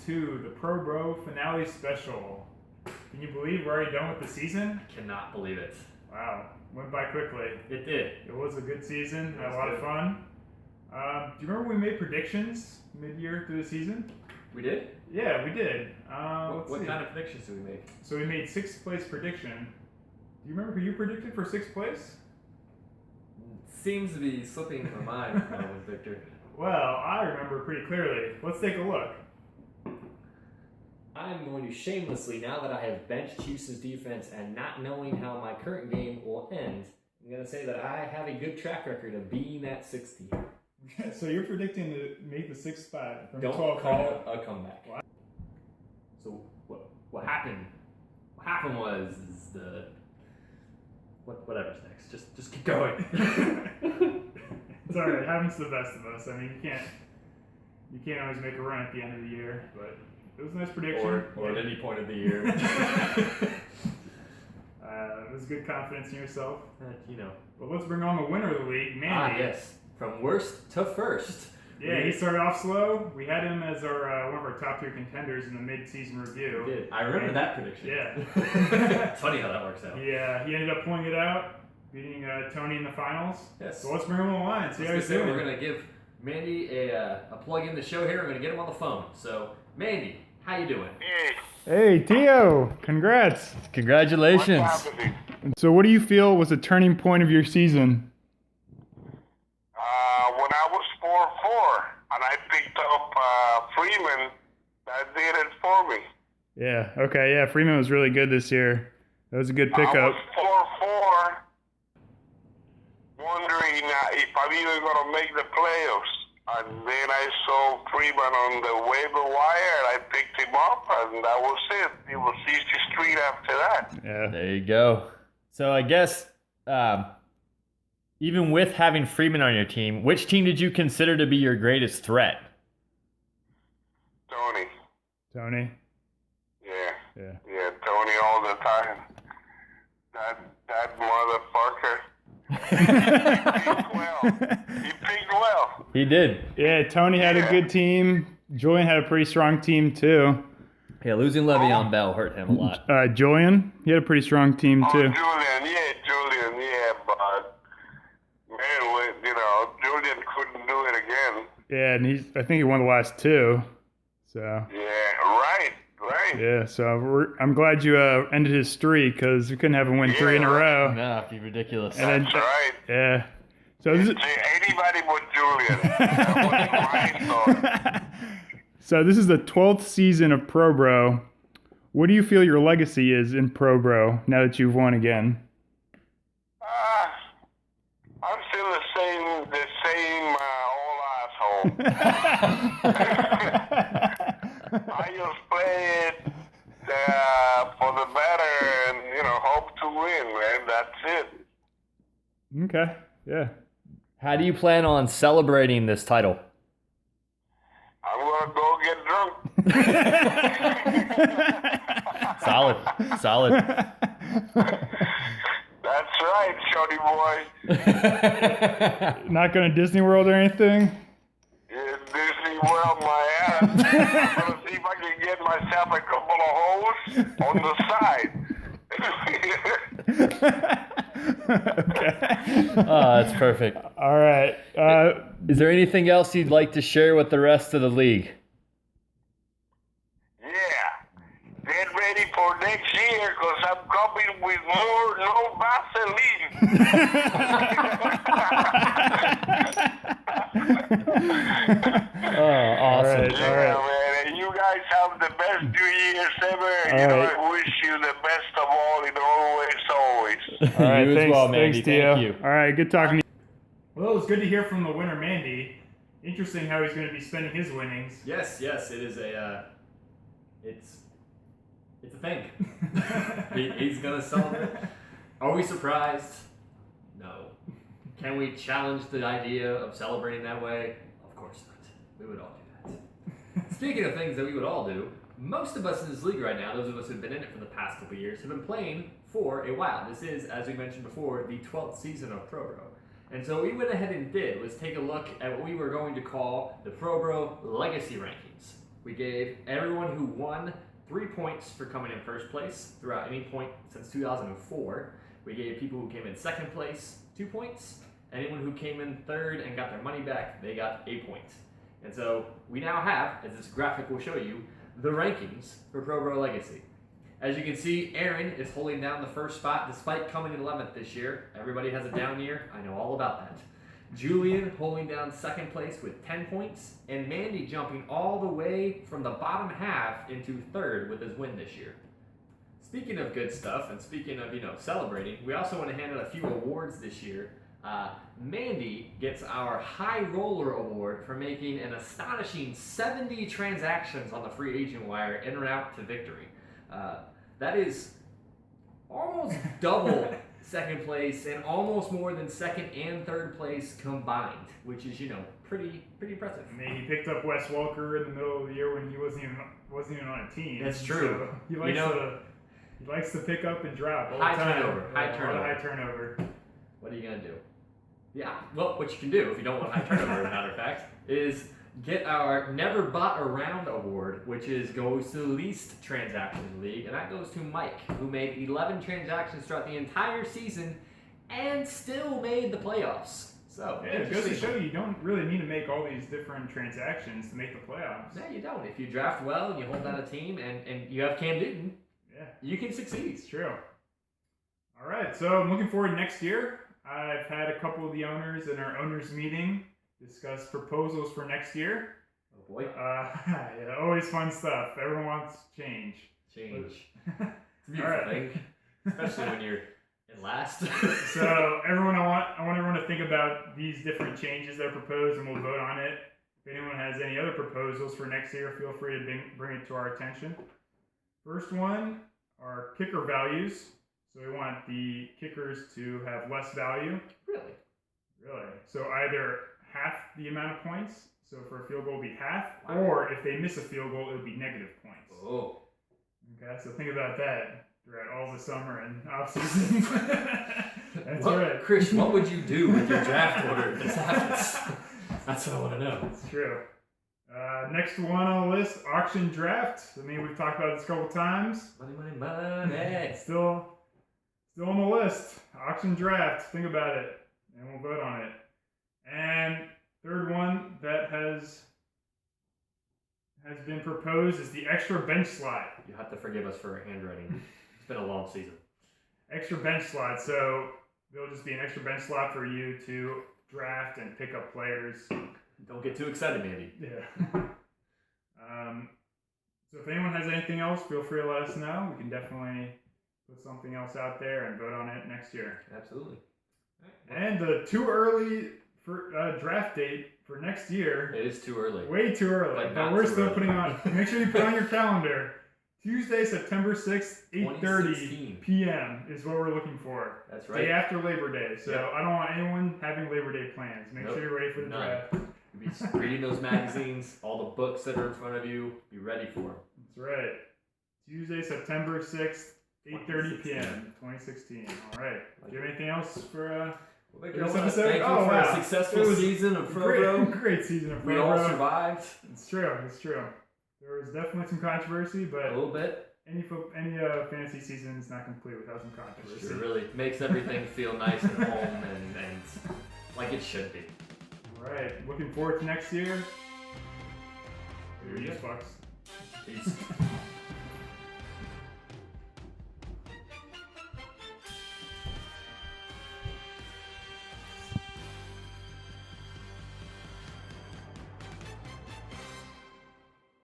2, the Pro Bro Finale Special. Can you believe we're already done with the season? I cannot believe it. Wow, went by quickly. It did. It was a good season, had a lot good. of fun. Do you remember we made predictions mid-year through the season? We did? Yeah, we did. What kind of predictions did we make? So we made 6th place prediction. Do you remember who you predicted for 6th place? Seems to be slipping my mind at the moment, Victor. Well, I remember pretty clearly. Let's take a look. I'm going to shamelessly, now that I have benched Houston's defense and not knowing how my current game will end, I'm going to say that I have a good track record of being that 6th team. So you're predicting to make the 6th spot from Don't 12 call it a comeback. So what happened? What happened was whatever's next. Just keep going. It's alright, it happens to the best of us. I mean, you can't always make a run at the end of the year, but it was a nice prediction. or at any point of the year. It was good confidence in yourself. You know. Well, let's bring on the winner of the league, Mandy. Yes. From worst to first. Yeah, he started off slow. We had him as our one of our top 3 contenders in the mid-season review. We did. I remember that prediction. Yeah. It's funny how that works out. Yeah, he ended up pulling it out, beating Tony in the finals. Yes. So let's bring him on the line. See how he's doing. We're gonna give Mandy a plug in the show here. We're gonna get him on the phone. So Mandy, how you doing? Hey, Tio! Congrats. Congratulations. What's happening? So, what do you feel was a turning point of your season? When I was 4-4 and I picked up Freeman, that did it for me. Yeah. Okay. Yeah. Freeman was really good this year. That was a good I pickup. was 4-4, wondering if I'm even going to make the playoffs. And then I saw Freeman on the waiver wire, and I picked him up, and that was it. It was easy street after that. Yeah. There you go. So I guess even with having Freeman on your team, which team did you consider to be your greatest threat? Tony. Yeah. Yeah. Yeah, Tony all the time. That motherfucker. He picked well. He did. Yeah. Tony had a good team. Julian had a pretty strong team too. Yeah, losing Le'Veon Bell hurt him a lot. Julian, he had a pretty strong team too. Julian, but man, Julian couldn't do it again. Yeah, and I think he won the last 2. So. Yeah, right. Yeah, so I'm glad you ended his streak because we couldn't have him win 3 in a row. No, it'd be ridiculous. That's right. Yeah. So this is, Anybody but Julian. That was my thought. So this is the 12th season of Pro Bro. What do you feel your legacy is in Pro Bro now that you've won again? I'm still the same old asshole. I just play it for the better and, hope to win, man. That's it. Okay, yeah. How do you plan on celebrating this title? I'm going to go get drunk. Solid. That's right, shorty boy. Not going to Disney World or anything? Yeah, Disney World, my ass. I'm going to see if I can get myself a couple of holes on the side. Okay. Oh, that's perfect. All right. Is there anything else you'd like to share with the rest of the league? Yeah. Get ready for next year because I'm coming with more no Vaseline. Awesome. All Yeah, right. man. And you guys have the best New Year's ever. All right. I wish you the best of all in always. All right, You as thanks, well, Mandy. thanks, Tio. Thank you. All right, good talking to you. Well, it was good to hear from the winner, Mandy. Interesting how he's going to be spending his winnings. Yes, it is it's a thing. He's gonna celebrate. Are we surprised? No. Can we challenge the idea of celebrating that way? Of course not. We would all do that. Speaking of things that we would all do, most of us in this league right now, those of us who've been in it for the past couple of years, have been playing for a while. This is, as we mentioned before, the 12th season of Pro Bro. And so what we went ahead and did was take a look at what we were going to call the Pro Bro Legacy Rankings. We gave everyone who won 3 points for coming in first place throughout any point since 2004. We gave people who came in second place 2 points. Anyone who came in third and got their money back, they got a point. And so we now have, as this graphic will show you, the rankings for Pro Bro Legacy. As you can see, Aaron is holding down the first spot despite coming in 11th this year. Everybody has a down year. I know all about that. Julian holding down second place with 10 points, and Mandy jumping all the way from the bottom half into third with his win this year. Speaking of good stuff, and speaking of, celebrating, we also want to hand out a few awards this year. Mandy gets our High Roller Award for making an astonishing 70 transactions on the free agent wire en route to victory. That is almost double second place and almost more than second and third place combined, which is, pretty impressive. I mean, he picked up Wes Welker in the middle of the year when he wasn't even on a team. That's true. So he likes to pick up and drop all High the time. turnover. High turnover. High turnover. What are you gonna do? Yeah, well, what you can do if you don't want high turnover, as a matter of fact, is get our Never Bought Around Award, which goes to the least transactions in the league, and that goes to Mike, who made 11 transactions throughout the entire season and still made the playoffs. So Yeah, it goes to show you don't really need to make all these different transactions to make the playoffs. No, you don't. If you draft well and you hold down a team and you have Cam Newton, Yeah, you can succeed. it's true. All right, so I'm looking forward to next year. I've had a couple of the owners in our owners meeting discuss proposals for next year. Oh boy, Yeah, always fun stuff. Everyone wants change. change. It's a beautiful All right. thing, especially when you're in last. So everyone, I want everyone to think about these different changes that are proposed, and we'll vote on it. If anyone has any other proposals for next year, feel free to bring it to our attention. First one are kicker values. So we want the kickers to have less value. Really? Really? So either half the amount of points. So for a field goal, it'll be half, Wow. or if they miss a field goal, it'll be negative points. Oh. Okay, so think about that throughout all the summer and off season. That's What- right. Chris, what would you do with your draft order if this happens? That's what I want to know. It's true. Next one on the list, auction draft. I mean, we've talked about this a couple times. Money. Still on the list. Auction draft. Think about it, and we'll vote on it. And third one that has been proposed is the extra bench slot. You have to forgive us for handwriting. It's been a long season. Extra bench slot. So there'll just be an extra bench slot for you to draft and pick up players. Don't get too excited, Mandy. Yeah. So if anyone has anything else, feel free to let us know. We can definitely put something else out there and vote on it next year. Absolutely. And the too early for draft date for next year. It is too early. Way too early. But But not we're too still early. putting on. Make sure you put on your calendar. Tuesday, September 6th, 8:30 2016. p.m. is what we're looking for. That's Day right. after Labor Day. So Yep. I don't want anyone having Labor Day plans. Make Nope. sure you're ready for the None. draft. You'll be reading those magazines, all the books that are in front of you. Be ready for them. That's right. Tuesday, September 6th, 8:30 p.m. 2016. All right. Do you have anything else for Well, This episode? Thank you Oh, for wow. a successful It was season of Pro Bro. great season of Pro We all Bro. survived It's true. It's true. There was definitely some controversy, a but little bit. any fantasy season is not complete without some controversy. It really makes everything feel nice and home and like it should be. All right. Looking forward to next year. Here we Peace, go. Bucks. Peace.